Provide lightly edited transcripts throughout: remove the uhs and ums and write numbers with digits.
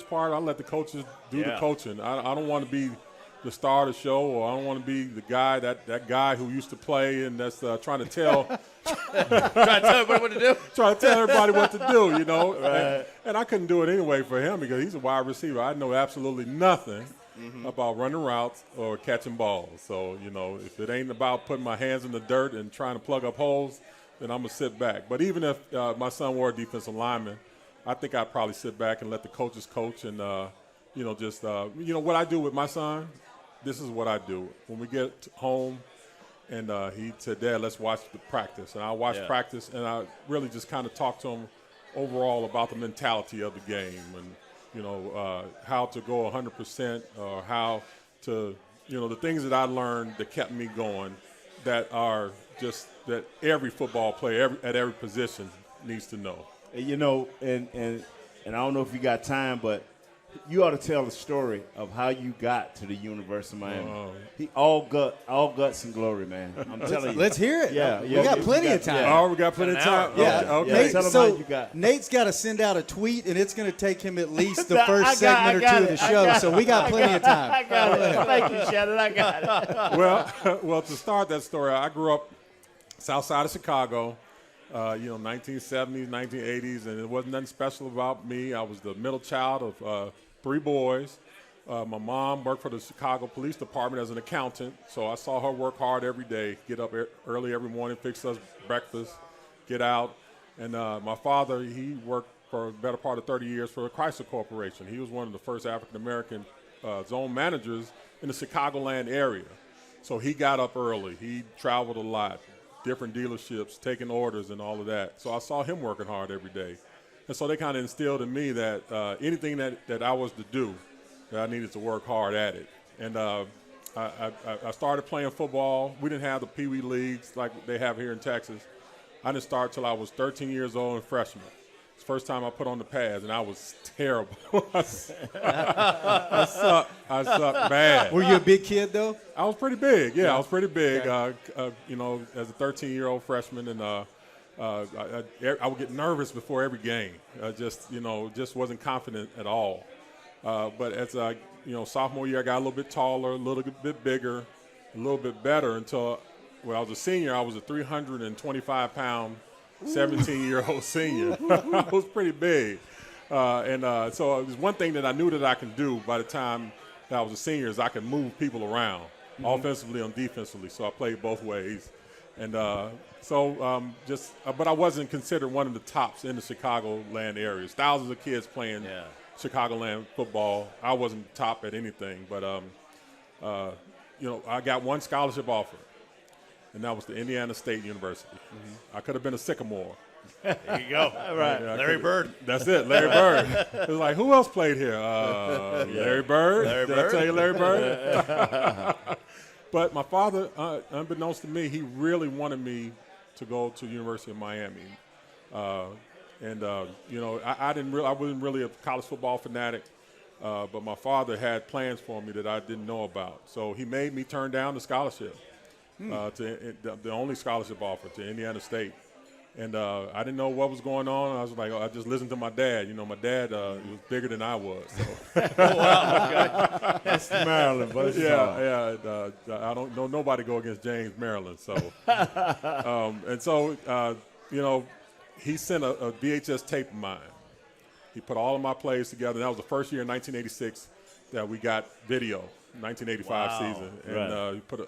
most part, I let the coaches do the coaching. I don't want to be the star of the show, or I don't want to be the guy that guy who used to play and that's trying to tell trying to tell everybody what to do. Trying to tell everybody what to do, you know. Right. And I couldn't do it anyway for him because he's a wide receiver. I know absolutely nothing about running routes or catching balls. So, you know, if it ain't about putting my hands in the dirt and trying to plug up holes, then I'm going to sit back. But even if my son were a defensive lineman, I think I'd probably sit back and let the coaches coach and, you know, just, you know, what I do with my son, this is what I do. When we get home and he said, Dad, let's watch the practice. And I watch practice, and I really just kind of talk to him overall about the mentality of the game and, you know, how to go 100% or how to, you know, the things that I learned that kept me going that are just that every football player at every position needs to know. You know, and I don't know if you got time, but you ought to tell the story of how you got to the University of Miami. He all guts and glory, man. I'm telling you. Let's hear it. Yeah, we got plenty of time. Oh, we got plenty of time. Yeah. Okay. Nate, Tell him so how you got. Nate's got to send out a tweet, and it's going to take him at least the first segment or two of the show. So we got plenty of time. I got it. Thank you, Shannon. I got it. Well, to start that story, I grew up south side of Chicago, you know, 1970s, 1980s, and it wasn't nothing special about me. I was the middle child of 3 boys. My mom worked for the Chicago Police Department as an accountant, so I saw her work hard every day, get up early every morning, fix us breakfast, get out. And my father, he worked for the better part of 30 years for the Chrysler Corporation. He was one of the first African-American zone managers in the Chicagoland area. So he got up early. He traveled a lot, different dealerships, taking orders and all of that. So I saw him working hard every day. And so they kind of instilled in me that anything that I was to do, that I needed to work hard at it. And I started playing football. We didn't have the Pee Wee leagues like they have here in Texas. I didn't start till I was 13 years old and freshman. It's the first time I put on the pads, and I was terrible. I sucked bad. Were you a big kid, though? I was pretty big, I was pretty big, you know, as a 13-year-old freshman, and I would get nervous before every game. Just wasn't confident at all. But as you know, sophomore year, I got a little bit taller, a little bit bigger, a little bit better until when I was a senior, I was a 325-pound, 17-year-old senior. I was pretty big. So it was one thing that I knew that I could do by the time that I was a senior is I could move people around, offensively and defensively. So I played both ways. And but I wasn't considered one of the tops in the Chicagoland areas. Thousands of kids playing Chicagoland football. I wasn't top at anything, but you know, I got one scholarship offer, and that was to Indiana State University. I could have been a Sycamore. There you go. Right. Larry Bird. That's it, Larry Bird. It was like, who else played here? Larry Bird. Did I tell you Larry Bird? But my father, unbeknownst to me, he really wanted me to go to the University of Miami. You know, I wasn't really a college football fanatic, but my father had plans for me that I didn't know about. So he made me turn down the scholarship, to the only scholarship offer to Indiana State. And I didn't know what was going on. I was like, I just listened to my dad. You know, my dad was bigger than I was. So. Oh, wow. Okay. That's Maryland, but I don't know nobody go against James Maryland. So, you know, he sent a VHS tape of mine. He put all of my plays together. And that was the first year in 1986 that we got video, 1985 season. And he put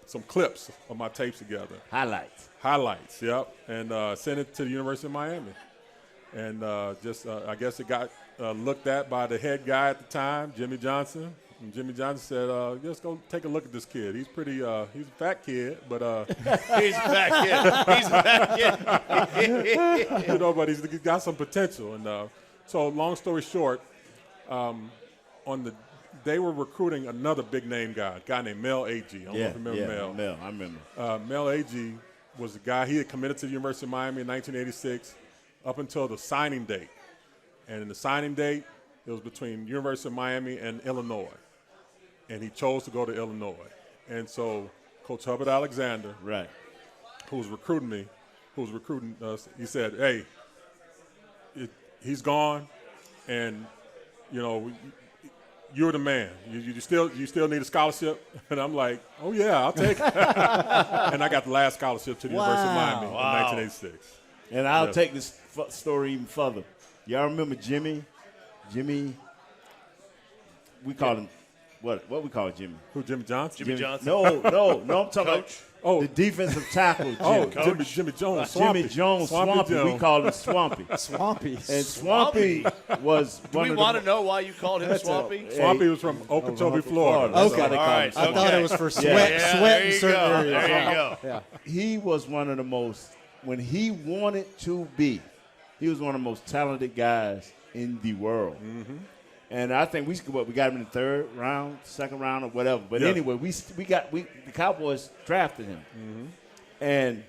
some clips of my tapes together. Highlights, yep. And sent it to the University of Miami. And I guess it got looked at by the head guy at the time, Jimmy Johnson. And Jimmy Johnson said, let's go take a look at this kid. He's he's a fat kid, but. He's a fat kid. You know, but he's got some potential. And so long story short, they were recruiting another big-name guy, a guy named Mel Agee. I don't know if you remember Mel. Mel, I remember. Mel Agee was the guy. He had committed to the University of Miami in 1986 up until the signing date. And in the signing date, it was between University of Miami and Illinois. And he chose to go to Illinois. And so Coach Hubbard Alexander, who was recruiting me, us, he said, hey, he's gone, and you know, you're the man. You still need a scholarship? And I'm like, oh, yeah, I'll take it. And I got the last scholarship to the University of Miami in 1986. And I'll take this story even further. Y'all remember Jimmy? We call him, what we call Jimmy? Who, Jimmy Johnson? Jimmy Johnson. No, I'm talking about the defensive tackle, Jimmy. Jimmy Jones. Swampy. Jimmy Jones, Swampy. Swampy. We called him Swampy. Swampy. And Swampy was Do we want to know why you called him Swampy? Swampy was from Okeechobee, Florida. That's Okay. how they All call right. him. I thought it was for sweat in certain areas. There you go. Yeah. He was one of the most, when he wanted to be, he was one of the most talented guys in the world. Mm-hmm. And I think we got him in the third round, second round, or whatever. But anyway, the Cowboys drafted him. Mm-hmm. And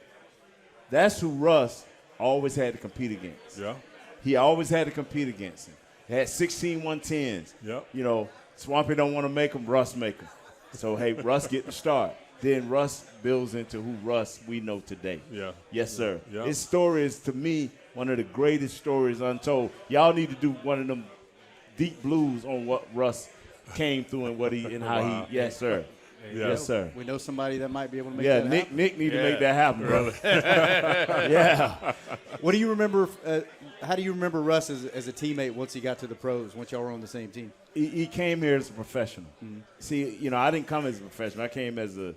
that's who Russ always had to compete against. Yeah. He always had to compete against him. He had 16 110s. Yep. You know, Swampy don't want to make them, Russ make them. So, hey, Russ get the start. Then Russ builds into who Russ we know today. Yeah. Yes, sir. Yeah. His story is, to me, one of the greatest stories untold. Y'all need to do one of them deep blues on what Russ came through and what he and how he. Yes, sir. Yeah. Yes, sir. We know somebody that might be able to make Yeah, that happen. Nick need to make that happen, brother. Yeah. What do you remember? How do you remember Russ as a teammate once he got to the pros? Once y'all were on the same team? He came here as a professional. Mm-hmm. See, you know, I didn't come as a professional. I came as a,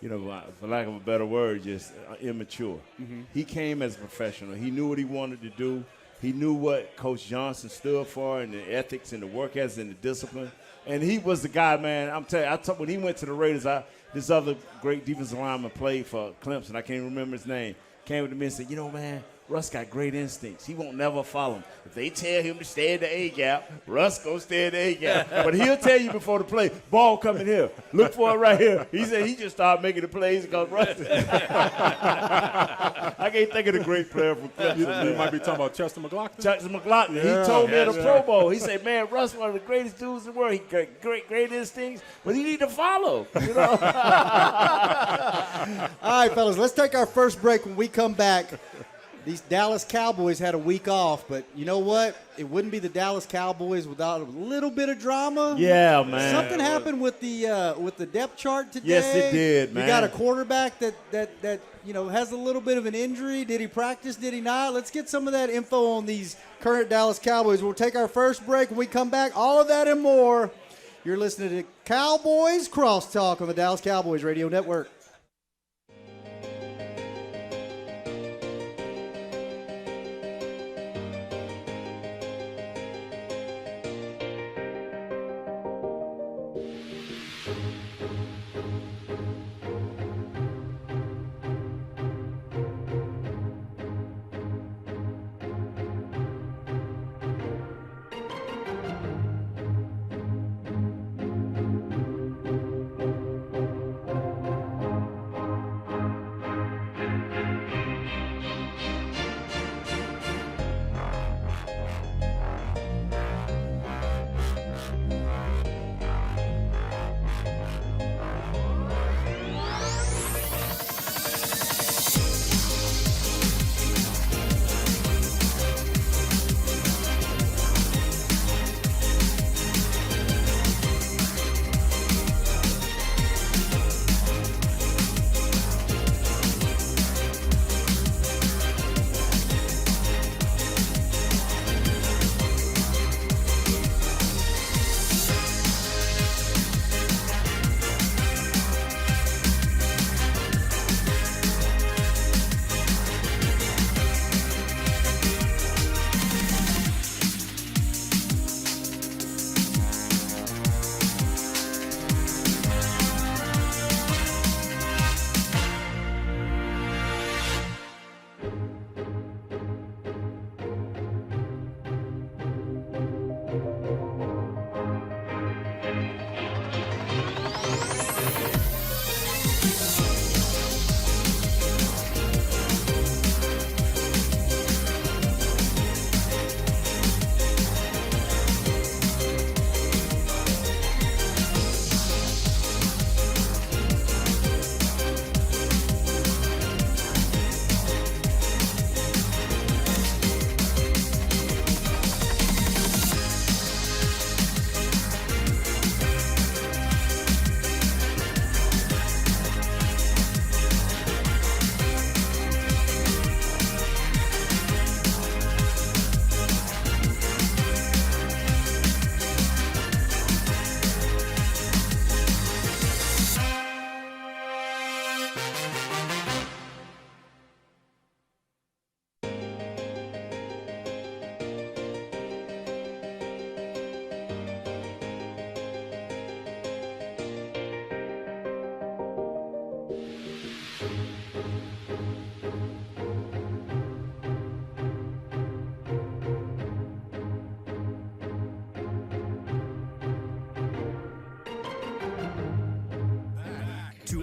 you know, for lack of a better word, just immature. Mm-hmm. He came as a professional. He knew what he wanted to do. He knew what Coach Johnson stood for and the ethics and the work ethic and the discipline. And he was the guy, man. I'm telling you, when he went to the Raiders, this other great defensive lineman played for Clemson. I can't remember his name. Came with me and said, you know, man, Russ got great instincts. He won't never follow him. If they tell him to stay in the A-gap, Russ go stay in the A-gap. But he'll tell you before the play, ball coming here. Look for it right here. He said he just started making the plays because Russ. I can't think of the great player from Clemson. You might be talking about Chester McLaughlin. Jackson McLaughlin. Yeah, He told me at a yeah. Pro Bowl. He said, man, Russ one of the greatest dudes in the world. He got great instincts, but he need to follow. You know? All right, fellas, let's take our first break. When we come back, these Dallas Cowboys had a week off, but you know what? It wouldn't be the Dallas Cowboys without a little bit of drama. Yeah, man. Something happened with the depth chart today. Yes, it did, man. You got a quarterback that you know has a little bit of an injury. Did he practice? Did he not? Let's get some of that info on these current Dallas Cowboys. We'll take our first break. When we come back, all of that and more. You're listening to Cowboys Crosstalk on the Dallas Cowboys Radio Network.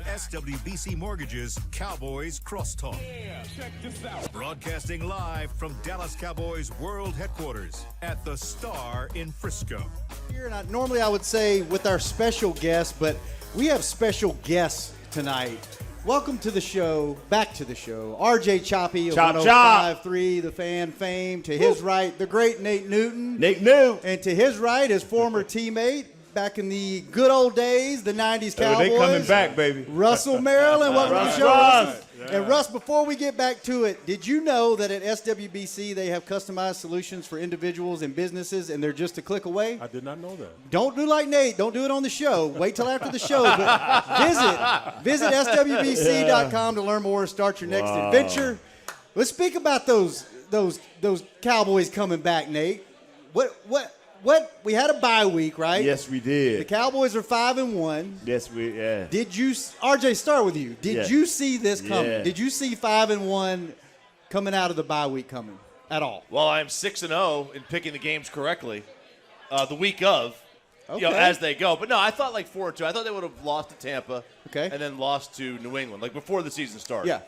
SWBC Mortgage's Cowboys Crosstalk. Yeah, check this out. Broadcasting live from Dallas Cowboys World Headquarters at the Star in Frisco. Here, and normally I would say with our special guest, but we have special guests tonight. Welcome to the show, back to the show. RJ Choppy of 105.3, the Fan fame. To his right, the great Nate Newton. Nate Newton. And to his right, his former teammate back in the good old days, the 90s Cowboys. They coming back, baby. Russell Maryland. Welcome to the show, Russ. And Russ, before we get back to it, did you know that at SWBC they have customized solutions for individuals and businesses, and they're just a click away? I did not know that. Don't do like Nate. Don't do it on the show. Wait till after the show. But visit SWBC.com to learn more and start your next adventure. Let's speak about those Cowboys coming back, Nate. What? We had a bye week, right? Yes, we did. The Cowboys are 5-1. Yes, yeah. Did you, RJ, start with you. Did you see this coming? Yeah. Did you see 5-1 coming out of the bye week coming at all? Well, I'm 6-0 in picking the games correctly. The week of, Okay. as they go. But no, I thought like 4-2. I thought they would have lost to Tampa, Okay. and then lost to New England, like before the season started. Yeah.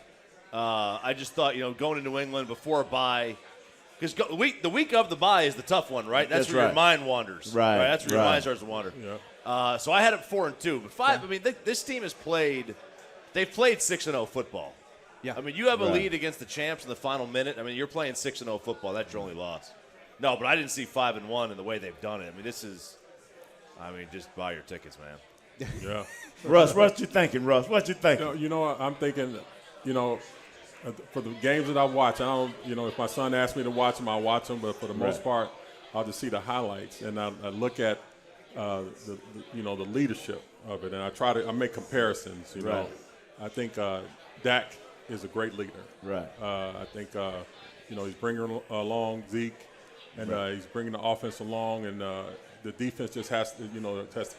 I just thought, going to New England before a bye. Because the week of the bye is the tough one, right? That's where right. your mind wanders. Right. That's where your mind starts to wander. Yeah. So I had it 4-2. But 5, I mean, this team has played – they've played 6-0 football. Yeah. I mean, you have a Right. lead against the champs in the final minute. I mean, you're playing 6-0 football. That's your only loss. No, but I didn't see 5-1 in the way they've done it. I mean, just buy your tickets, man. Yeah. Russ, what you thinking, Russ? What you thinking? You know, I'm thinking, for the games that I watch, I don't, if my son asks me to watch them, I'll watch them. But for the most part, I'll just see the highlights and I look at the leadership of it, and I make comparisons. You know, I think Dak is a great leader. Right. I think he's bringing along Zeke, and he's bringing the offense along, and the defense just has to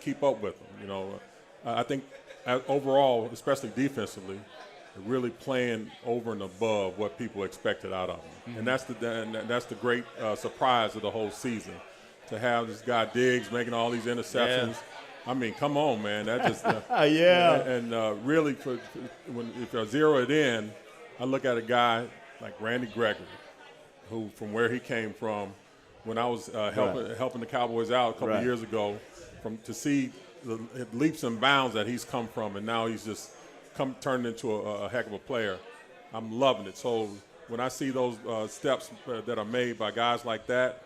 keep up with them. I think overall, especially defensively, really playing over and above what people expected out of him. And that's the great surprise of the whole season, to have this guy Diggs making all these interceptions. I mean, come on, man. That just and really, if I zero it in, I look at a guy like Randy Gregory, who from where he came from, when I was helping the Cowboys out a couple of years ago, to see the leaps and bounds that he's come from, and now he's just turned into a heck of a player. I'm loving it. So when I see those steps that are made by guys like that,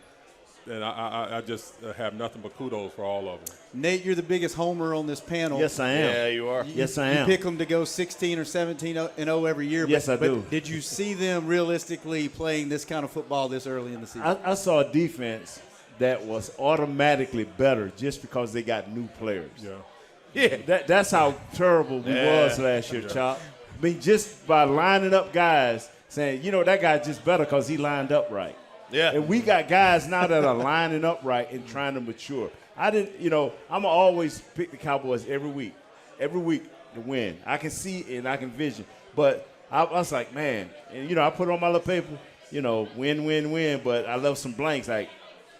then I just have nothing but kudos for all of them. Nate, you're the biggest homer on this panel. Yes, I am. Yeah, you are. Yes, I am. You pick them to go 16 or 17-0 every year. Yes, I do. Did you see them realistically playing this kind of football this early in the season? I saw a defense that was automatically better just because they got new players. Yeah. That's how terrible we was last year, Chop. I mean, just by lining up guys, saying, that guy's just better because he lined up right. Yeah. And we got guys now that are lining up right and trying to mature. I'm always pick the Cowboys every week to win. I can see and I can vision. But I was like, man, and, I put it on my little paper, win, win, win. But I left some blanks. Like,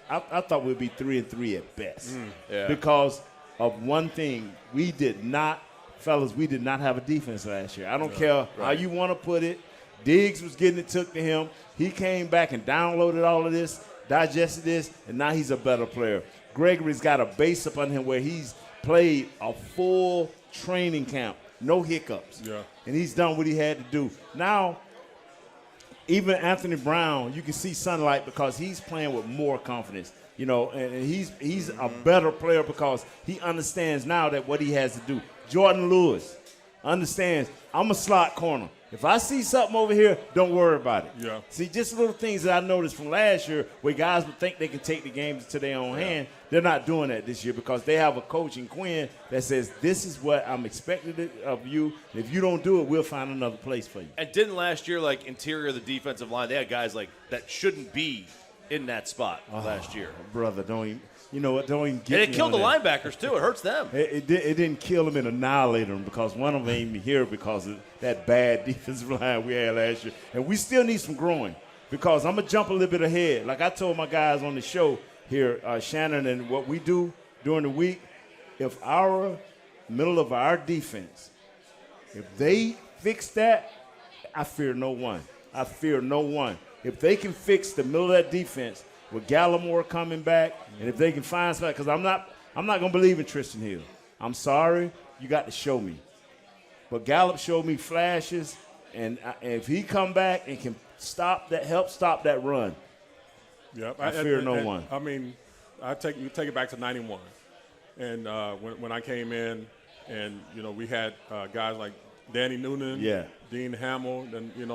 I thought we'd be 3-3 at best. Because of one thing, we did not have a defense last year. I don't care how you want to put it. Diggs was getting it took to him. He came back and downloaded all of this, digested this, and now he's a better player. Gregory's got a base up on him where he's played a full training camp, no hiccups. Yeah. And he's done what he had to do. Now, even Anthony Brown, you can see sunlight because he's playing with more confidence. And he's a better player because he understands now that what he has to do. Jordan Lewis understands, I'm a slot corner. If I see something over here, don't worry about it. Yeah. See, just little things that I noticed from last year where guys would think they can take the games into their own hand. They're not doing that this year because they have a coach in Quinn that says, this is what I'm expecting of you. And if you don't do it, we'll find another place for you. And didn't last year, interior of the defensive line, they had guys that shouldn't be in that spot last year. Brother, don't even get And it killed the linebackers, too. It hurts them. It didn't kill them and annihilate them because one of them ain't even here because of that bad defensive line we had last year. And we still need some growing because I'm going to jump a little bit ahead. Like I told my guys on the show here, Shannon, and what we do during the week, if our middle of our defense If they fix that, I fear no one. I fear no one. If they can fix the middle of that defense with Gallimore coming back, and if they can find somebody, because I'm not going to believe in Tristan Hill. I'm sorry. You got to show me. But Gallup showed me flashes, and if he come back and can help stop that run, Yep. I fear no one. I mean, you take it back to '91, and when I came in, and we had guys like Danny Noonan, Dean Hamill, and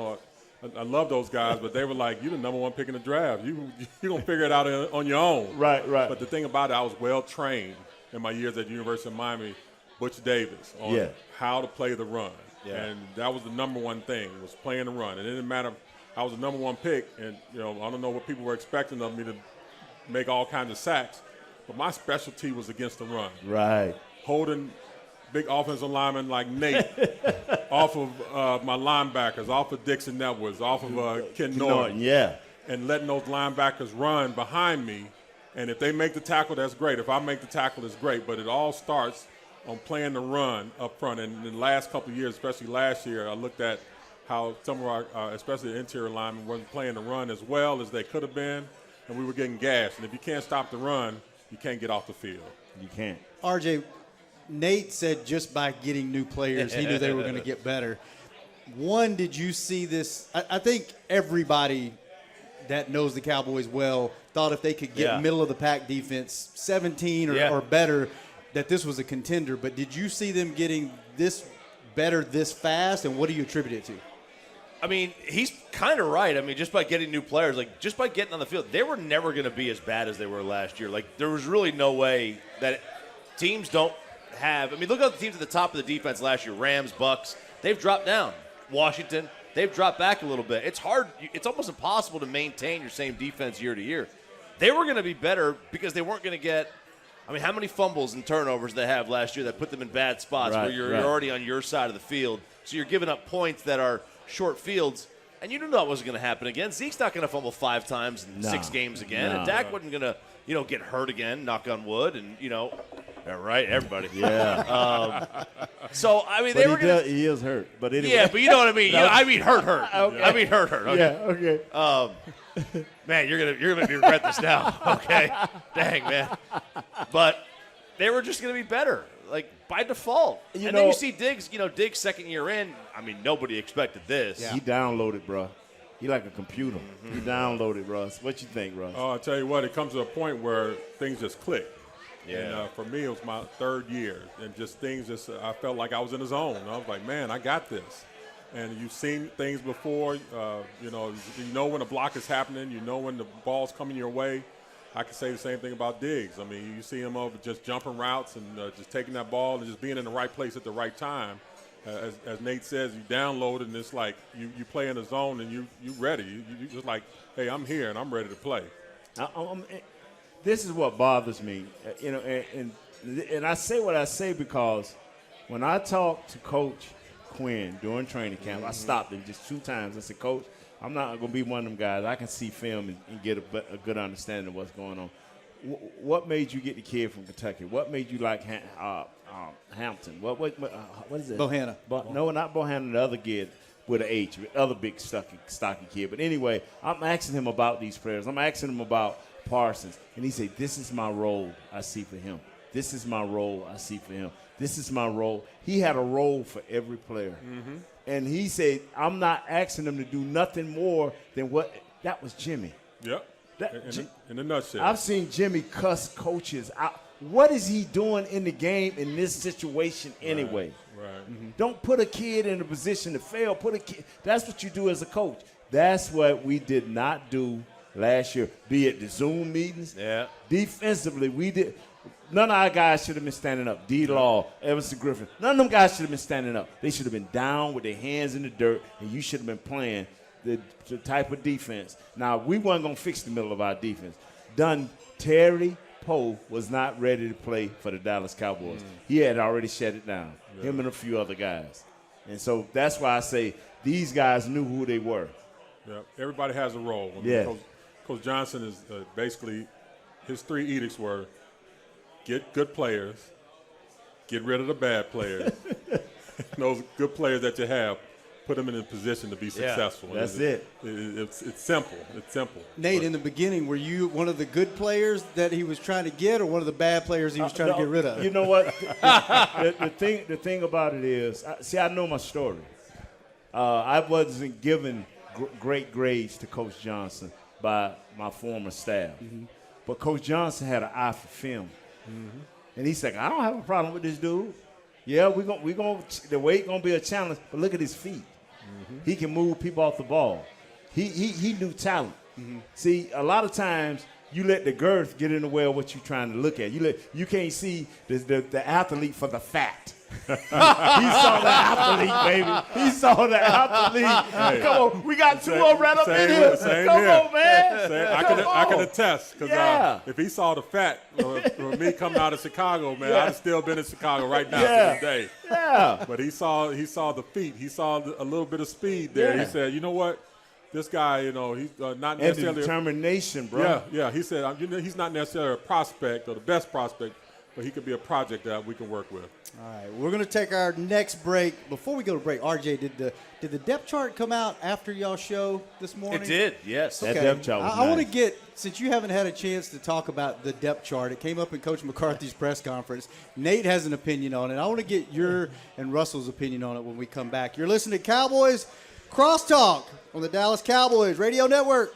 I love those guys, but they were like, "You're the number one pick in the draft. You gonna figure it out on your own." Right. But the thing about it, I was well trained in my years at the University of Miami, Butch Davis, on how to play the run, and that was the number one thing, was playing the run. And it didn't matter. I was the number one pick, and I don't know what people were expecting of me to make all kinds of sacks, but my specialty was against the run. Right. Holding big offensive linemen like Nate off of my linebackers, off of Dixon Edwards, off of Ken Norton. And letting those linebackers run behind me. And if they make the tackle, that's great. If I make the tackle, it's great. But it all starts on playing the run up front. And in the last couple of years, especially last year, I looked at how some of our, especially the interior linemen, wasn't playing the run as well as they could have been, and we were getting gashed. And if you can't stop the run, you can't get off the field. You can't. RJ, Nate said just by getting new players, he knew they were going to get better. One, did you see this? I think everybody that knows the Cowboys well thought if they could get middle-of-the-pack defense, 17 or better, that this was a contender. But did you see them getting this better this fast, and what do you attribute it to? I mean, he's kind of right. I mean, just by getting new players, like just by getting on the field, they were never going to be as bad as they were last year. Like, there was really no way that teams don't have – I mean, look at the teams at the top of the defense last year, Rams, Bucks. They've dropped down. Washington, they've dropped back a little bit. It's hard – it's almost impossible to maintain your same defense year to year. They were going to be better because they weren't going to get – I mean, how many fumbles and turnovers they have last year that put them in bad spots where you're already on your side of the field. So you're giving up points that are short fields, and you knew that wasn't going to happen again. Zeke's not going to fumble 5 times in 6 games again, and Dak wasn't going to, get hurt again, knock on wood, and, right, everybody. Yeah. So, I mean, but they were going to – he is hurt, but anyway. Yeah, but you know what I mean. I mean hurt. Okay. I mean hurt. Okay. Yeah, okay. Man, you're gonna make me regret this now. Okay, dang man. But they were just gonna be better, like by default. Then you see Diggs. Diggs' second year in. I mean, nobody expected this. Yeah. He downloaded, bro. He like a computer. He downloaded, Russ. What you think, Russ? Oh, I'll tell you what. It comes to a point where things just click. Yeah. And for me, it was my 3rd year, and I felt like I was in the zone. I was like, man, I got this. And you've seen things before, you know when a block is happening, you know when the ball's coming your way. I can say the same thing about Diggs. I mean, you see him over just jumping routes and just taking that ball and just being in the right place at the right time. As Nate says, you download it, and it's like you play in the zone and you ready. You just like, hey, I'm here and I'm ready to play. This is what bothers me, and I say what I say because when I talk to Coach Quinn during training camp, I stopped him just 2 times. I said, Coach, I'm not going to be one of them guys. I can see film and get a good understanding of what's going on. What made you get the kid from Kentucky? What made you like Hampton? What is it? Bohanna. No, not Bohanna, the other kid with an H, the other big stocky kid. But anyway, I'm asking him about these players. I'm asking him about Parsons. And he said, this is my role I see for him. This is my role I see for him. This is my role. He had a role for every player. Mm-hmm. And he said, I'm not asking him to do nothing more than what – that was Jimmy. Yep, in a nutshell. I've seen Jimmy cuss coaches out. What is he doing in the game in this situation anyway? Right. Mm-hmm. Don't put a kid in a position to fail. That's what you do as a coach. That's what we did not do last year, be it the Zoom meetings. Yeah. Defensively, we did – none of our guys should have been standing up. D-Law, Everson Griffin. None of them guys should have been standing up. They should have been down with their hands in the dirt, and you should have been playing the type of defense. Now, we weren't going to fix the middle of our defense. Terry Poe was not ready to play for the Dallas Cowboys. He had already shut it down, him and a few other guys. And so that's why I say these guys knew who they were. Yeah, everybody has a role. I mean, Coach Johnson is basically his 3 edicts were – get good players, get rid of the bad players, those good players that you have, put them in a position to be successful. That's It's simple. It's simple. Nate, in the beginning, were you one of the good players that he was trying to get, or one of the bad players he was trying to get rid of? You know what? the thing about it is, I know my story. I wasn't given great grades to Coach Johnson by my former staff. Mm-hmm. But Coach Johnson had an eye for film. Mm-hmm. And he said, I don't have a problem with this dude. Yeah, the weight going to be a challenge, but look at his feet. Mm-hmm. He can move people off the ball. He knew talent. Mm-hmm. See, a lot of times you let the girth get in the way of what you're trying to look at. You can't see the athlete for the fat. He saw the athlete, baby. He saw the athlete. Hey, come on, we got two of them right up in here. Come on, man. I can attest, because if he saw the fat for me coming out of Chicago, man, I'd have still been in Chicago right now to this day. Yeah. But he saw the feet. He saw a little bit of speed there. Yeah. He said, you know what? This guy, he's not And necessarily determination, bro. Yeah. He said, he's not necessarily a prospect or the best prospect, but he could be a project that we can work with. All right, we're going to take our next break. Before we go to break, RJ, did the depth chart come out after y'all show this morning? It did, yes. That depth chart was I want to nice. get, since you haven't had a chance to talk about the depth chart, it came up in Coach McCarthy's press conference. Nate has an opinion on it. I want to get your and Russell's opinion on it when we come back. You're listening to Cowboys Crosstalk on the Dallas Cowboys Radio Network.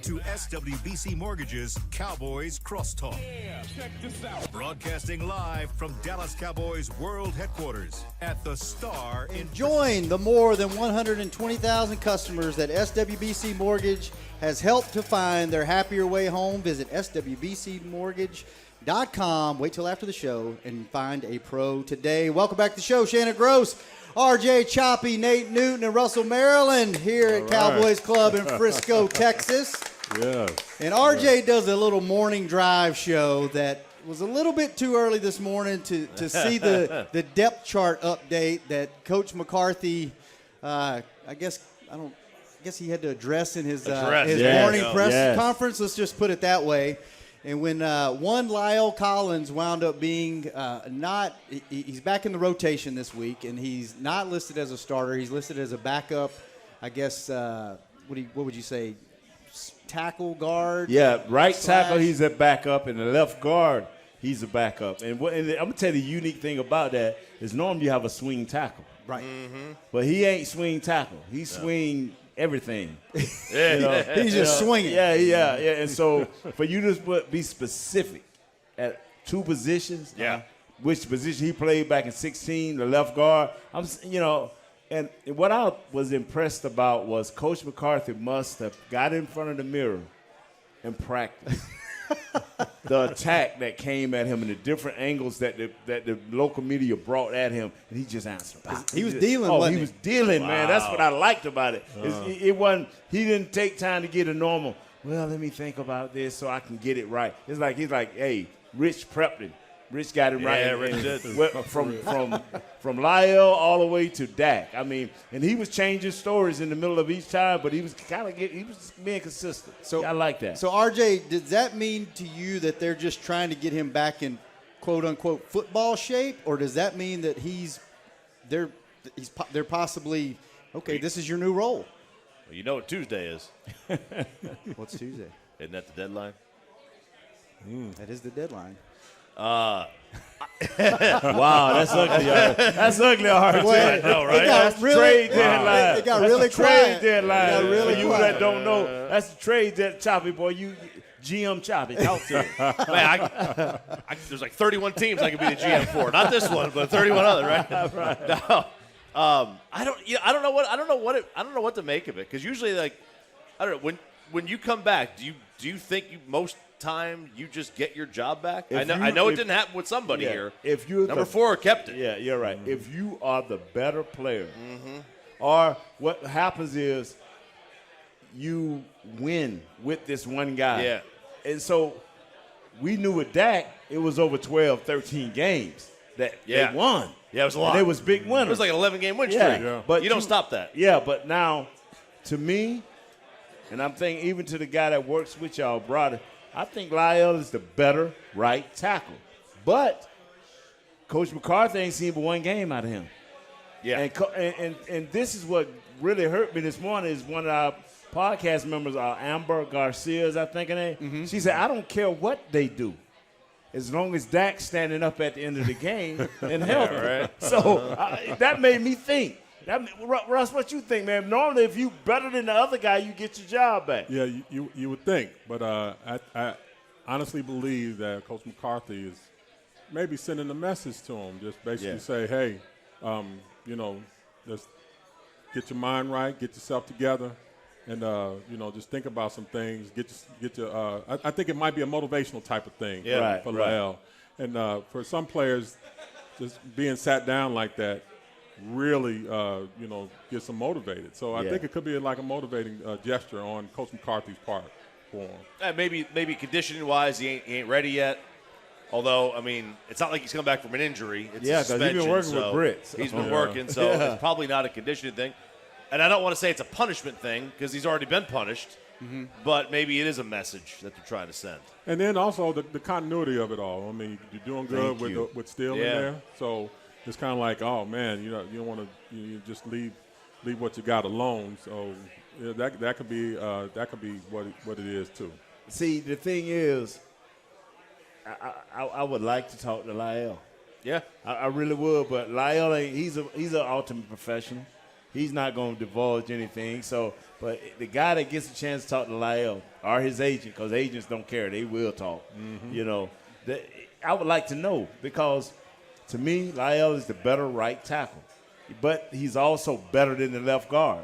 To SWBC Mortgage's Cowboys Crosstalk. Yeah, check this out. Broadcasting live from Dallas Cowboys World Headquarters at the Star in Join the more than 120,000 customers that SWBC Mortgage has helped to find their happier way home. Visit swbcmortgage.com SWBCFinancial.com. Wait till after the show and find a pro today. Welcome back to the show. Shannon Gross, RJ Choppy, Nate Newton, and Russell Maryland here at Cowboys Club in Frisco, Texas. Yes. And RJ does a little morning drive show that was a little bit too early this morning to see the depth chart update that Coach McCarthy, I guess he had to address in his morning press conference. Let's just put it that way. And when one Lyle Collins wound up being he's back in the rotation this week, and he's not listed as a starter. He's listed as a backup, I guess, what would you say, tackle guard? Yeah, right tackle, he's a backup, and the left guard, he's a backup. And I'm going to tell you the unique thing about that is normally you have a swing tackle. Right. Mm-hmm. But he ain't swing tackle. He swing everything. He's just swinging. Yeah. And so for you to be specific at two positions, which position he played back in 16, the left guard, and what I was impressed about was Coach McCarthy must have got in front of the mirror and practiced the attack that came at him and the different angles that the local media brought at him, and he just answered back. He was dealing, he was dealing, man. That's what I liked about it. It wasn't, he didn't take time to get a normal, well, let me think about this so I can get it right. He's like, hey, Rich prepped him. Rich got him right. Yeah, Rich did. From Lyle all the way to Dak. I mean, and he was changing stories in the middle of each time, but he was being consistent. So I like that. So RJ, does that mean to you that they're just trying to get him back in quote unquote football shape, or does that mean that they're possibly this is your new role? Well, you know what Tuesday is. What's Tuesday? Isn't that the deadline? That is the deadline. Wow, that's ugly. That's ugly, RJ. I know, right? That's the trade deadline. It got really quiet. quiet. Trade deadline. Really For you quiet. that don't know, that's the trade deadline. Choppy boy, you GM Choppy. Talk to him. Man, there's like 31 teams I could be the GM for. Not this one, but 31 other, right? Right. No. I don't know what to make of it, because usually, like, I don't know, when you come back, do you think most time you just get your job back? I know it didn't happen with somebody here. If you're number 4 kept it. Yeah, you're right. If you are the better player, or what happens is you win with this one guy. Yeah. And so we knew with Dak, it was over 12, 13 games that they won. Yeah, it was a lot. And it was big winners. It was like an 11-game win streak. Yeah. But you don't stop that. Yeah, but now, to me, and I'm thinking even to the guy that works with y'all, brother, I think Lyle is the better right tackle. But Coach McCarthy ain't seen but one game out of him. Yeah. And this is what really hurt me this morning is one of our podcast members, Amber Garcia, is I think her name. Mm-hmm. She said, I don't care what they do, as long as Dak's standing up at the end of the game and healthy. Right. So that made me think. Russ, what you think, man? Normally, if you better than the other guy, you get your job back. Yeah, you would think, but I honestly believe that Coach McCarthy is maybe sending a message to him, just basically say, hey, just get your mind right, get yourself together, and just think about some things. I think it might be a motivational type of thing for Lyle, and for some players, just being sat down like that really, gets them motivated. So I think it could be like a motivating gesture on Coach McCarthy's part for him. Maybe conditioning-wise, he ain't ready yet. Although, I mean, it's not like he's come back from an injury. It's because he's been working with Brits. He's been working, so it's probably not a conditioning thing. And I don't want to say it's a punishment thing because he's already been punished, but maybe it is a message that they're trying to send. And then also the continuity of it all. I mean, you're doing good with Steele in there, so it's kind of like, oh man, you don't want to you just leave what you got alone. So that could be what it is too. See, the thing is, I would like to talk to Lyle. Yeah, I really would, but Lyle, he's an ultimate professional. He's not going to divulge anything. So, but the guy that gets a chance to talk to Lyle or his agent, because agents don't care, they will talk. I would like to know, because to me, Lyle is the better right tackle, but he's also better than the left guard.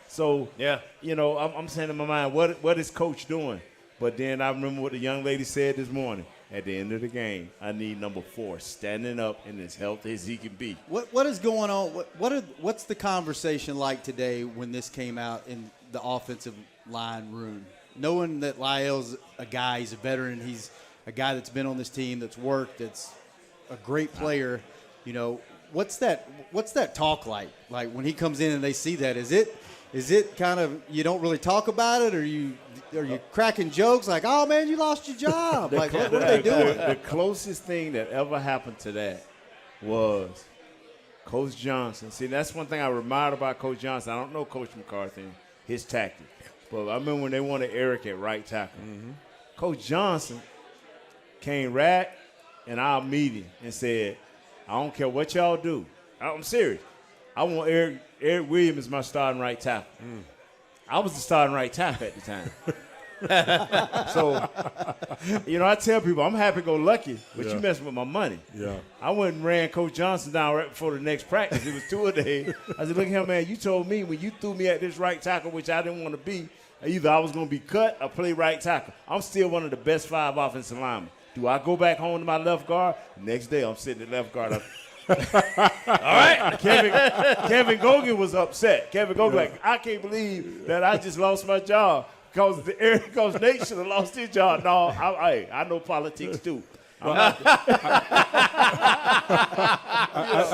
So, I'm saying in my mind, what is Coach doing? But then I remember what the young lady said this morning, at the end of the game, I need number 4 standing up and as healthy as he can be. What is going on? What's the conversation like today when this came out in the offensive line room? Knowing that Lyell's a guy, he's a veteran, he's a guy that's been on this team, that's worked, that's a great player. You know, what's that talk like? Like when he comes in and they see that, is it kind of you don't really talk about it, or are you cracking jokes like, oh man, you lost your job? Like what are they doing? The closest thing that ever happened to that was Coach Johnson. See, that's one thing I admired about Coach Johnson. I don't know Coach McCarthy and his tactics, but I remember when they wanted Eric at right tackle. Mm-hmm. Coach Johnson came right in our meeting and said, I don't care what y'all do. I'm serious. I want Eric Williams as my starting right tackle. I was the starting right tackle at the time. So, I tell people I'm happy-go-lucky, but you messing with my money. Yeah. I went and ran Coach Johnson down right before the next practice. It was 2 a day. I said, look here, man, you told me when you threw me at this right tackle, which I didn't want to be, either I was going to be cut or play right tackle. I'm still one of the best 5 offensive linemen. Do I go back home to my left guard? Next day, I'm sitting at left guard. All right. Kevin Gogan was upset. Kevin Gogan like, I can't believe that I just lost my job because Nate should have lost his job. No, I know politics too. I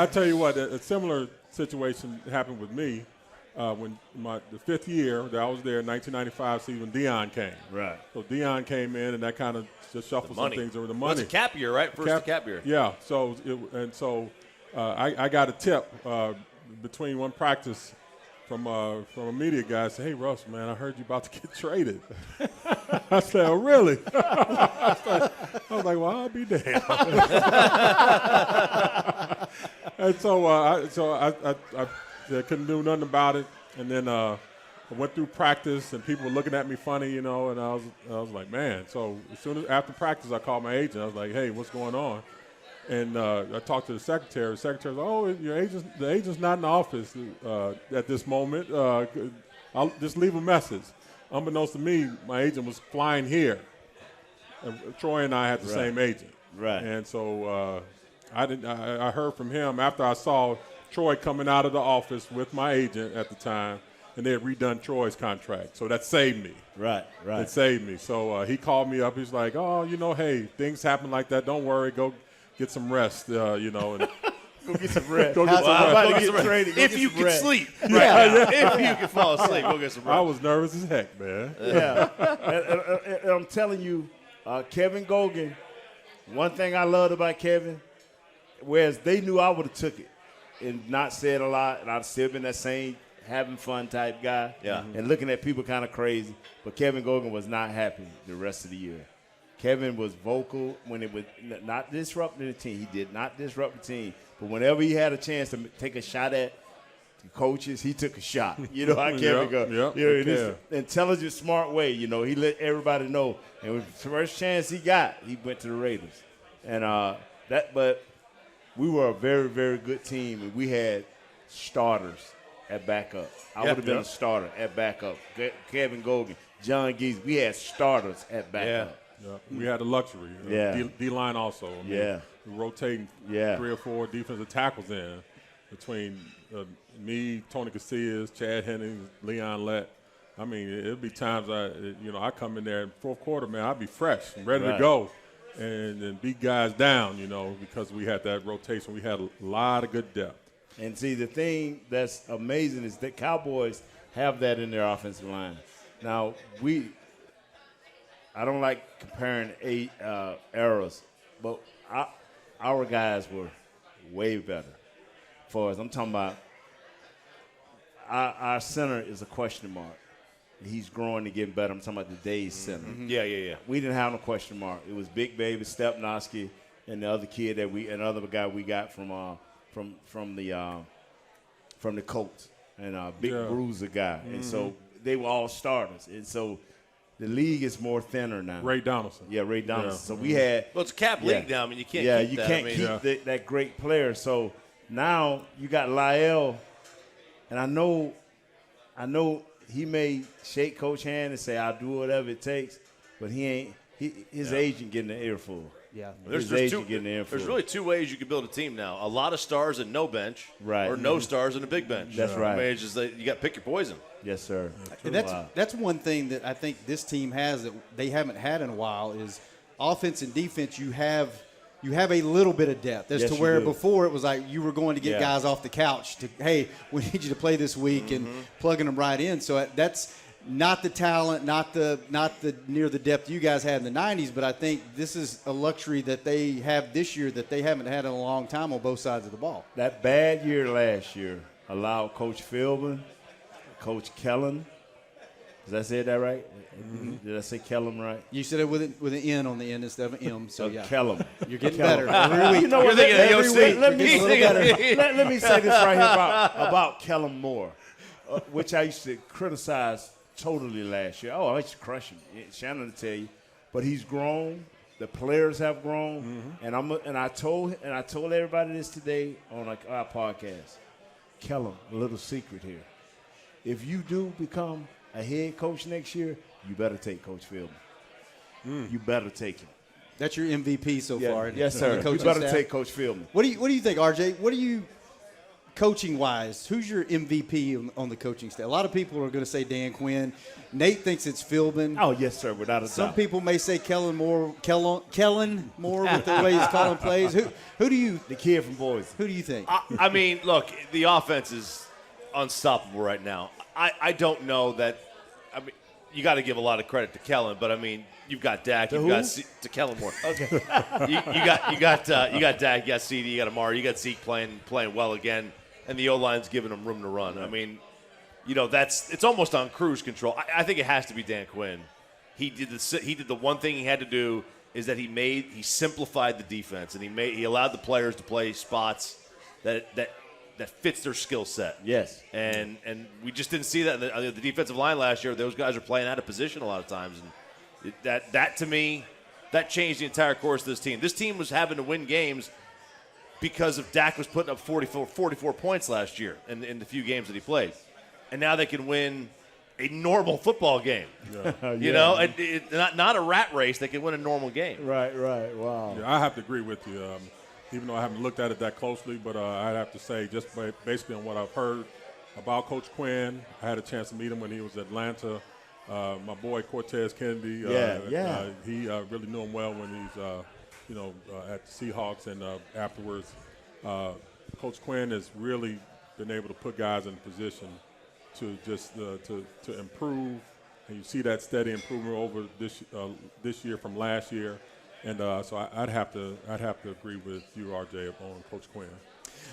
tell you what, a similar situation happened with me when the 5th year that I was there in 1995 season when Dion came. Right. So Dion came in, and that kind of just shuffled some things over the money. Well, it's a cap year, right? First cap year. Yeah. So I got a tip between one practice from a media guy. Said, "Hey Russ, man, I heard you about to get traded." I said, "Oh, really?" I was like, "Well, I'll be damned." And so I couldn't do nothing about it. And then I went through practice, and people were looking at me funny, and I was like, man. So as soon as after practice, I called my agent. I was like, hey, what's going on? And I talked to the secretary. The secretary was like, oh, the agent's not in the office at this moment. I'll just leave a message. Unbeknownst to me, my agent was flying here. And Troy and I had the same agent. Right. And so I heard from him after I saw Troy coming out of the office with my agent at the time, and they had redone Troy's contract. So that saved me. Right. It saved me. So he called me up. He's like, oh, hey, things happen like that. Don't worry. Go get some rest, and Go get some rest. Go get some rest. If you can sleep. Right now. If you can fall asleep, go get some rest. I was nervous as heck, man. Yeah. and I'm telling you, Kevin Gogan, one thing I loved about Kevin, whereas they knew I would have took it and not said a lot, and I'd still been that same having fun type guy, and looking at people kind of crazy. But Kevin Gogan was not happy the rest of the year. Kevin was vocal when it was not disrupting the team. He did not disrupt the team. But whenever he had a chance to take a shot at the coaches, he took a shot. You know how Kevin goes. In his intelligent, smart way, he let everybody know. And with the first chance he got, he went to the Raiders. And but we were a very, very good team, and we had starters at backup. I would have been a starter at backup. Kevin Gogan, John Geese, we had starters at backup. Yeah, we had the luxury. D-line also. We're rotating 3 or 4 defensive tackles in between me, Tony Casillas, Chad Hennings, Leon Lett. I mean, it'll be times I come in there in fourth quarter, man, I'll be fresh and ready to go and beat guys down, because we had that rotation. We had a lot of good depth. And see, the thing that's amazing is that Cowboys have that in their offensive line. Now, I don't like comparing eras, but our guys were way better for us. I'm talking about our center is a question mark. He's growing and getting better. I'm talking about the Days center. Mm-hmm. Yeah. We didn't have no question mark. It was Big Baby, Stepnoski, and the other kid another guy we got from the Colts, and Big Bruiser guy. And so they were all starters. And so the league is more thinner now. Ray Donaldson. Yeah, Ray Donaldson. So we had. Well, it's a cap league now. I mean, you can't. Yeah, keep you that. can't keep that great player. So now you got Lyell, and I know he may shake Coach hand and say, "I'll do whatever it takes," but his agent getting the earful. Yeah. His age and getting the influence. There's really two ways you can build a team now. A lot of stars and no bench, Right. or no stars and a big bench. That's right. I mean, it's just that you got to pick your poison. Yes, sir. And that's one thing that I think this team has that they haven't had in a while is offense and defense. You have a little bit of depth as Yes, to you where do. before it was like you were going to get Yeah. guys off the couch to, hey, we need you to play this week and plugging them right in. So that's not the talent, not the near the depth you guys had in the 90s, but I think this is a luxury that they have this year that they haven't had in a long time on both sides of the ball. That bad year last year allowed Coach Philbin, Coach Kellen. Did I say that right? Did I say Kellen right? You said it with an N on the end instead of an M, so yeah. Kellen. You're getting better every week. You know You're what? thinking of the Every OC. week, let You're me getting a little better. let me say this right here about Kellen Moore, which I used to criticize totally last year. Oh, I used to crush him. Shannon will tell you, but he's grown. The players have grown, and I told everybody this today on our podcast. Kellen, a little secret here. If you do become a head coach next year, you better take Coach Philbin. You better take him. That's your MVP so far. Yes, on sir. the You coaching better staff. take Coach Philbin. What do you think, RJ? What do you coaching wise? Who's your MVP on the coaching staff? A lot of people are going to say Dan Quinn. Nate thinks it's Philbin. Oh, yes, sir, without a doubt. Some people may say Kellen Moore with the way he's calling plays. Who do you The kid from Boise. who do you think? I mean, look, the offense is unstoppable right now. I don't know that. I mean, you got to give a lot of credit to Kellen, but I mean, you've got Dak, you've got to Kellen Moore. Okay, you got Dak, you got CD, you got Amari, you got Zeke playing well again, and the O line's giving them room to run. I mean, you know, it's almost on cruise control. I think it has to be Dan Quinn. He did the one thing he had to do is that he simplified the defense, and he allowed the players to play spots that fits their skill set. Yes. And we just didn't see that in the defensive line last year. Those guys are playing out of position a lot of times, and that to me, that changed the entire course of this team. This team was having to win games because of Dak was putting up 44 points last year in the few games that he played, and now they can win a normal football game. Yeah. You know, and not a rat race. They can win a normal game. Right. Wow. Yeah, I have to agree with you. Even though I haven't looked at it that closely, but I'd have to say just basically on what I've heard about Coach Quinn, I had a chance to meet him when he was at Atlanta. My boy Cortez Kennedy, he really knew him well when he's, at the Seahawks and afterwards. Coach Quinn has really been able to put guys in position to just to improve, and you see that steady improvement over this year from last year. And so I'd have to agree with you, RJ, on Coach Quinn.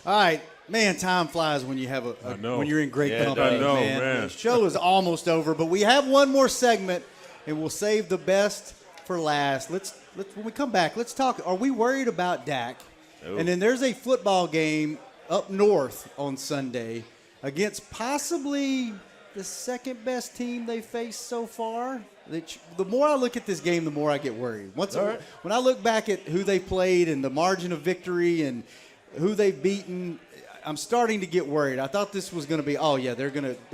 All right, man, time flies when you have when you're in great company. I know, man. man. The show is almost over, but we have one more segment, and we'll save the best for last. Let's when we come back, let's talk. Are we worried about Dak? No. And then there's a football game up north on Sunday against possibly the second best team they faced so far. The more I look at this game, the more I get worried. When I look back at who they played and the margin of victory and who they've beaten, I'm starting to get worried. I thought this was going to be, they're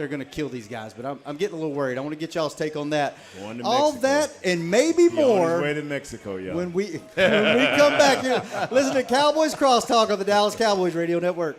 gonna kill these guys, but I'm getting a little worried. I want to get y'all's take on that. All that and maybe more. On his way to Mexico, y'all. When we come back here, listen to Cowboys Crosstalk on the Dallas Cowboys Radio Network.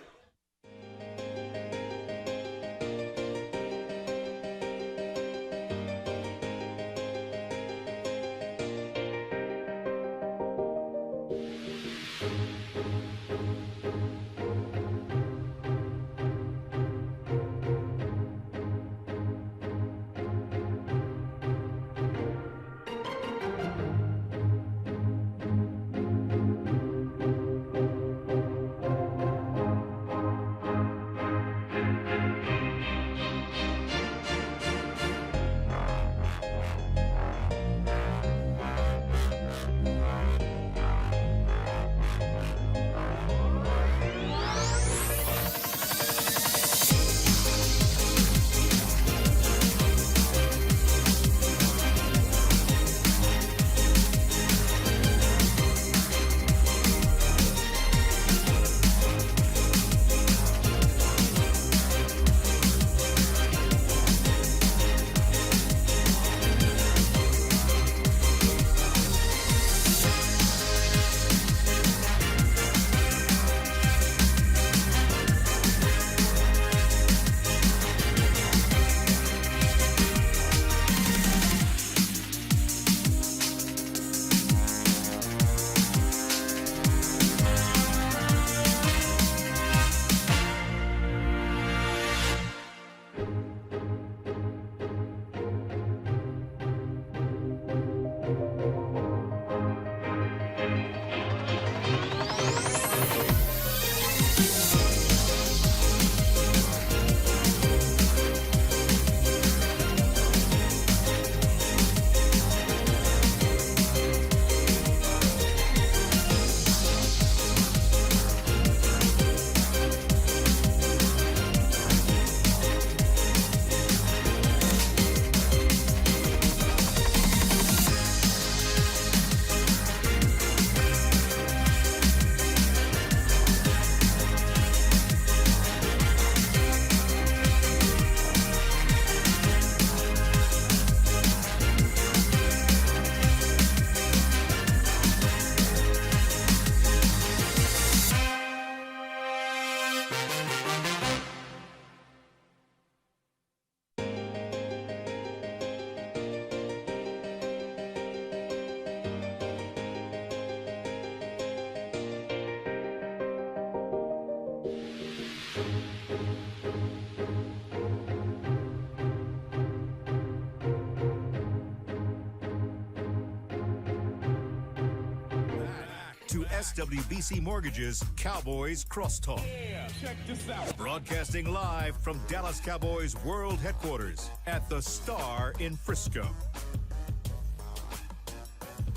SWBC Mortgage's Cowboys Crosstalk. Yeah, check this out. Broadcasting live from Dallas Cowboys World Headquarters at the Star in Frisco.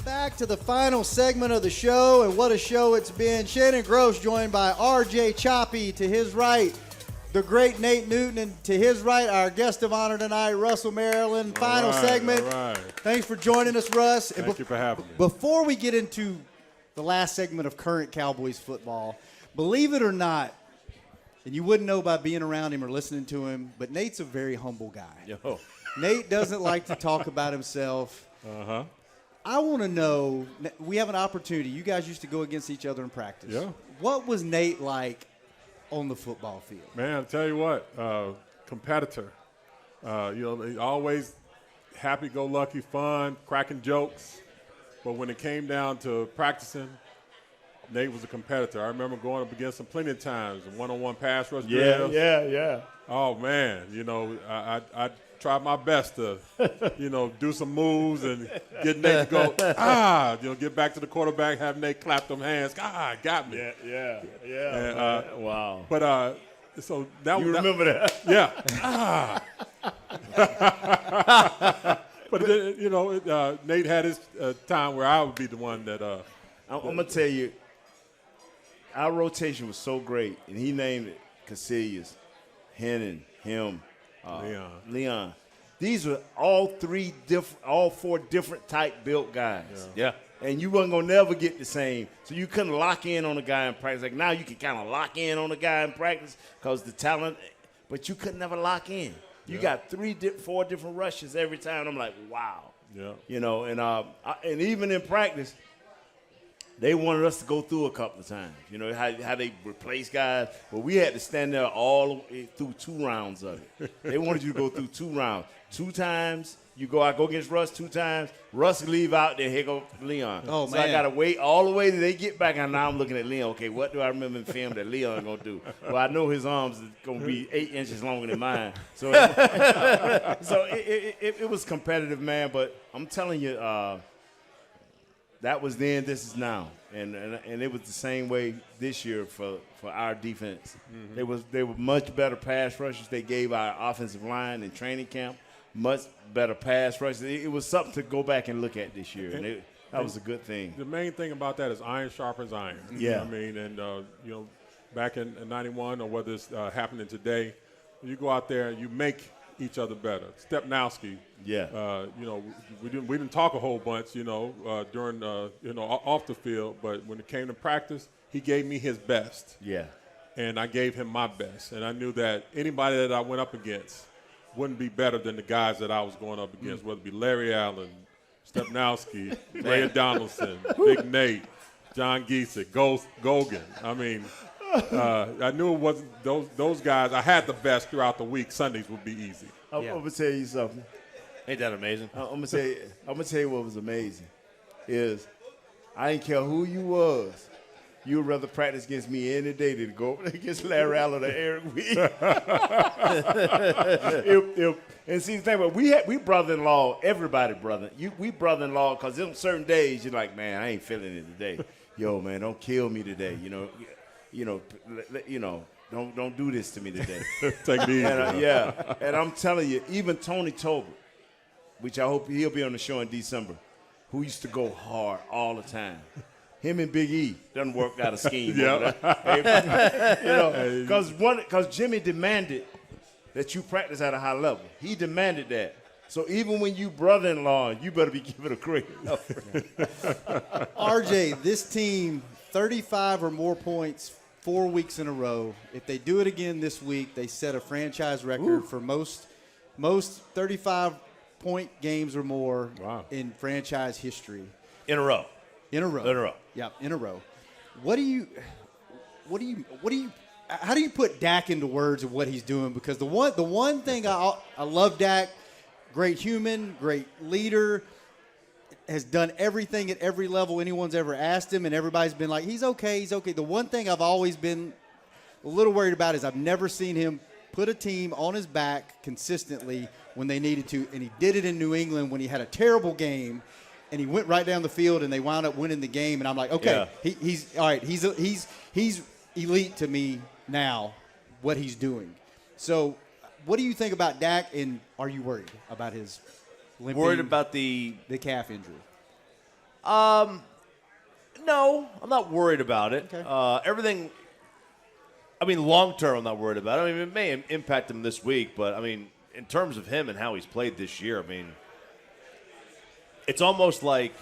Back to the final segment of the show, and what a show it's been. Shannon Gross joined by R.J. Choppy to his right, the great Nate Newton, and to his right, our guest of honor tonight, Russell Maryland. Final segment. All right. Thanks for joining us, Russ. Thank you for having me. Before we get into the last segment of current Cowboys football, believe it or not, and you wouldn't know by being around him or listening to him, but Nate's a very humble guy. Yo. Nate doesn't like to talk about himself. Uh-huh. I want to know, we have an opportunity. You guys used to go against each other in practice. Yeah. What was Nate like on the football field? Man, I'll tell you what, competitor. Always happy-go-lucky, fun, cracking jokes. But when it came down to practicing, Nate was a competitor. I remember going up against him plenty of times, one-on-one pass rush drills. Yeah. Oh, man, I tried my best to, do some moves and get Nate to go, get back to the quarterback, have Nate clap them hands. Got me. Yeah. And, Wow. But so that You was remember that? Yeah. But then, Nate had his time where I would be the one that. I'm going to tell you, our rotation was so great, and he named it Casillas, Hennon, him, Leon. These were all four different type built guys. Yeah. And you wasn't going to never get the same. So you couldn't lock in on a guy in practice. Like now you can kind of lock in on a guy in practice because the talent, but you could never lock in. You got 4 different rushes every time. I'm like, wow. Yeah. And even in practice, they wanted us to go through a couple of times. You know, how they replace guys. But we had to stand there all the way through 2 rounds of it. They wanted you to go through 2 rounds. 2 times, I go against Russ 2 times. Russ leave out, then here go Leon. Oh, so man. I got to wait all the way till they get back, and now I'm looking at Leon. Okay, what do I remember in film that Leon going to do? Well, I know his arms is going to be 8 inches longer than mine. So, it was competitive, man. But I'm telling you, that was then, this is now. And it was the same way this year for our defense. Mm-hmm. They were much better pass rushers. They gave our offensive line in training camp much better pass rushers. It was something to go back and look at this year. And that was a good thing. The main thing about that is iron sharpens iron. Yeah. I mean, and, back in 91 or whether it's happening today, you go out there and you make each other better. Stepnowski, we didn't talk a whole bunch, during, off the field, but when it came to practice, he gave me his best. Yeah. And I gave him my best. And I knew that anybody that I went up against wouldn't be better than the guys that I was going up against, whether it be Larry Allen, Stepnowski, Ray Donaldson, Big Nate, John Giesick, Gogan. I mean, I knew it wasn't those guys. I had the best throughout the week. Sundays would be easy. I'm gonna tell you something. Ain't that amazing? I'm gonna tell you what was amazing is I didn't care who you was. You would rather practice against me any day than go against Larry Allen or Eric Weed. And see the thing about we brother-in-law, everybody brother. We brother-in-law because on certain days you're like, man, I ain't feeling it today. Yo, man, don't kill me today. Don't do this to me today. Take it easy. And I'm telling you, even Tony Tolbert, which I hope he'll be on the show in December, who used to go hard all the time. Him and Big E done worked out a scheme. Because Jimmy demanded that you practice at a high level. He demanded that. So even when you brother-in-law, you better be giving a credit. RJ, this team, 35 or more points 4 weeks in a row. If they do it again this week, they set a franchise record for most 35-point games or more in franchise history. In a row. Yeah, in a row. How do you put Dak into words of what he's doing? Because the one thing I love Dak, great human, great leader, has done everything at every level anyone's ever asked him, and everybody's been like, he's okay. The one thing I've always been a little worried about is I've never seen him put a team on his back consistently when they needed to, and he did it in New England when he had a terrible game. and he went right down the field, and they wound up winning the game. And I'm like, okay, he's all right. He's elite to me now, what he's doing. So what do you think about Dak, and are you worried about his limping? Worried about the calf injury? No, I'm not worried about it. Okay. Everything, I mean, long term, I'm not worried about it. I mean, it may impact him this week, but, I mean, in terms of him and how he's played this year, I mean, it's almost like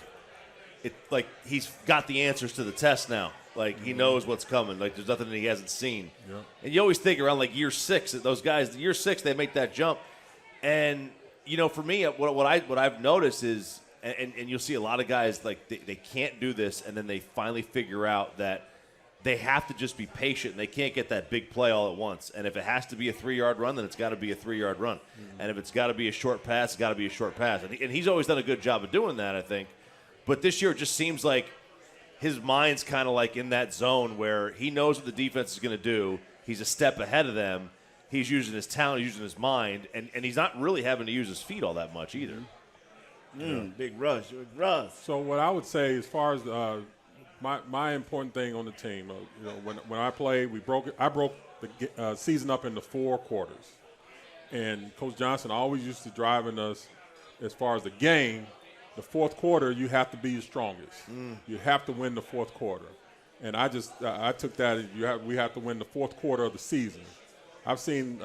he's got the answers to the test now. Like, he knows what's coming. Like, there's nothing that he hasn't seen. Yeah. And you always think around, like, year 6, that those guys, year 6, they make that jump. And, you know, for me, what I've noticed is, and you'll see a lot of guys, like, they can't do this, and then they finally figure out that they have to just be patient, and they can't get that big play all at once. And if it has to be a 3-yard run, then it's got to be a 3-yard run. Mm-hmm. And if it's got to be a short pass, it's got to be a short pass. And he's always done a good job of doing that, I think. But this year it just seems like his mind's kind of like in that zone where he knows what the defense is going to do. He's a step ahead of them. He's using his talent, he's using his mind, and he's not really having to use his feet all that much either. Big rush. So what I would say, as far as my important thing on the team, you know, when I played, I broke the season up into 4 quarters, and Coach Johnson always used to driving us as far as the game. The fourth quarter, you have to be your strongest. You have to win the fourth quarter, and I took that as we have to win the fourth quarter of the season. I've seen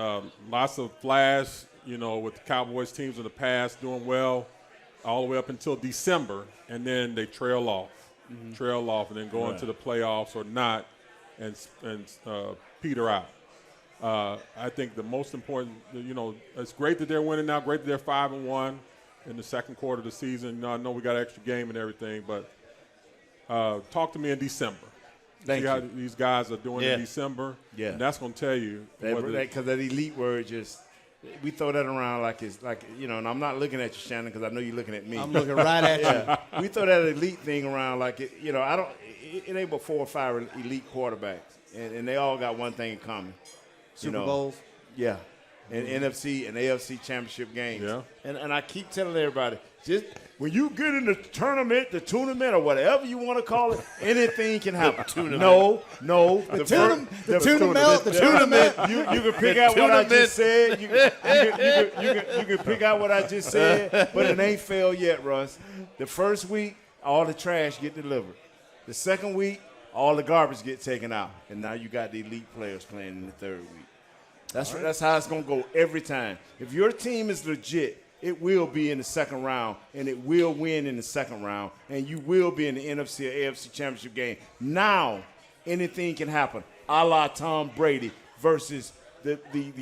lots of flash, you know, with the Cowboys teams in the past doing well all the way up until December, and then they trail off, and then go into the playoffs or not, and peter out. I think the most important, you know, it's great that they're winning now, great that they're 5-1 in the second quarter of the season. You know, I know we got an extra game and everything, but talk to me in December. See how these guys are doing in December. Yeah. And that's going to tell you. Because that elite word just – we throw that around like it's like, you know, and I'm not looking at you, Shannon, because I know you're looking at me. I'm looking right at you. We throw that elite thing around like, it ain't but 4 or 5 elite quarterbacks, and they all got one thing in common. Super Bowls. Yeah. And NFC and AFC championship games. Yeah. And I keep telling everybody, just when you get in the tournament, or whatever you want to call it, anything can happen. No. The tournament. You can pick out what I just said. You can pick out what I just said, but it ain't failed yet, Russ. The first week, all the trash get delivered. The second week, all the garbage get taken out. And now you got the elite players playing in the third week. That's how it's going to go every time. If your team is legit, it will be in the second round, and it will win in the second round, and you will be in the NFC or AFC championship game. Now, anything can happen, a la Tom Brady versus the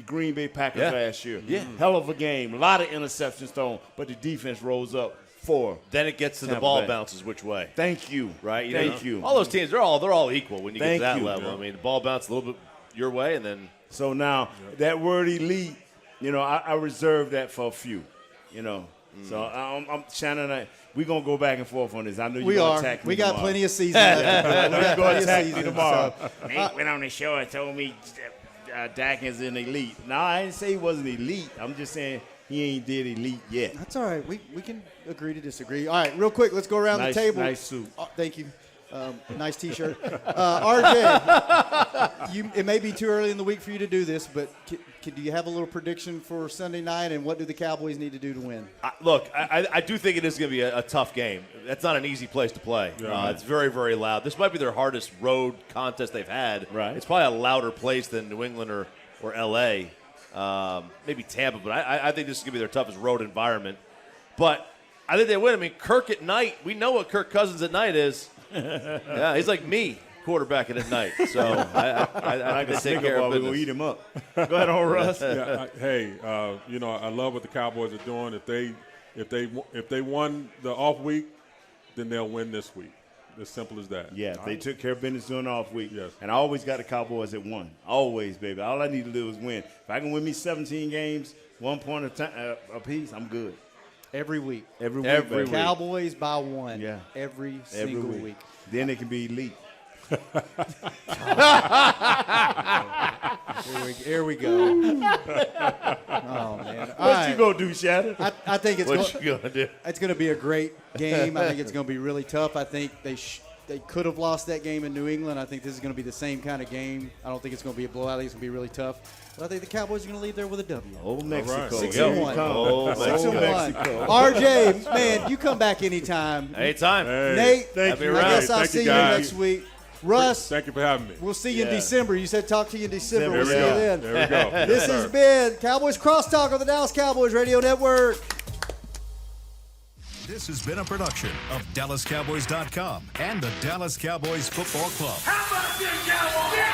Green Bay Packers last year. Yeah. Hell of a game. A lot of interceptions thrown, but the defense rolls up for. Then it gets to the ball bounces which way. Thank you. Right? Thank you. All those teams, they're all equal when you get to that Thank you. level. I mean, the ball bounces a little bit your way, and then. So now that word elite, you know, I reserve that for a few, you know. So I'm Shannon. We're gonna go back and forth on this. I know you're gonna attack me. We got tomorrow. plenty of season left. We're gonna attack me tomorrow. So. Nate went on the show and told me Dak is an elite. No, I didn't say he wasn't elite. I'm just saying he ain't did elite yet. That's all right. We can agree to disagree. All right, real quick, let's go around the table. Nice suit. Thank you. Nice T-shirt. RJ, it may be too early in the week for you to do this, but do you have a little prediction for Sunday night, and what do the Cowboys need to do to win? Look, I do think it is going to be a tough game. That's not an easy place to play. Yeah. It's very, very loud. This might be their hardest road contest they've had. Right. It's probably a louder place than New England or L.A., maybe Tampa, but I think this is going to be their toughest road environment. But I think they win. I mean, Kirk at night, we know what Kirk Cousins at night is. Yeah, he's like me, quarterbacking at night. So I think they take care of business. We're business. going to eat him up. Go ahead on, Russ. You know, I love what the Cowboys are doing. If they won the off week, then they'll win this week. As simple as that. Yeah, they took care of business during the off week. Yes. And I always got the Cowboys at 1. Always, baby. All I need to do is win. If I can win me 17 games, 1 point a piece, I'm good. Every week. Every week. Cowboys by 1. Yeah. Every single week. Then it can be elite. Here we go. Oh, man. What you gonna do, Shadow? I think it's What you gonna do? It's going to be a great game. I think it's going to be really tough. I think they could have lost that game in New England. I think this is going to be the same kind of game. I don't think it's going to be a blowout. I think it's going to be really tough. But I think the Cowboys are going to leave there with a W. Old Mexico. 6-1. Old 6-1. Mexico. RJ, man, you come back anytime. Anytime. Hey, Nate, Thank you. I guess I'll Thank see you, you guys. next week. Russ, Thank you for having me. we'll see you in Yeah. December. You said talk to you in December. There We'll we see you go. then. There we go. This Yes, has sir. been Cowboys Crosstalk on the Dallas Cowboys Radio Network. This has been a production of DallasCowboys.com and the Dallas Cowboys Football Club. How about this, Cowboys?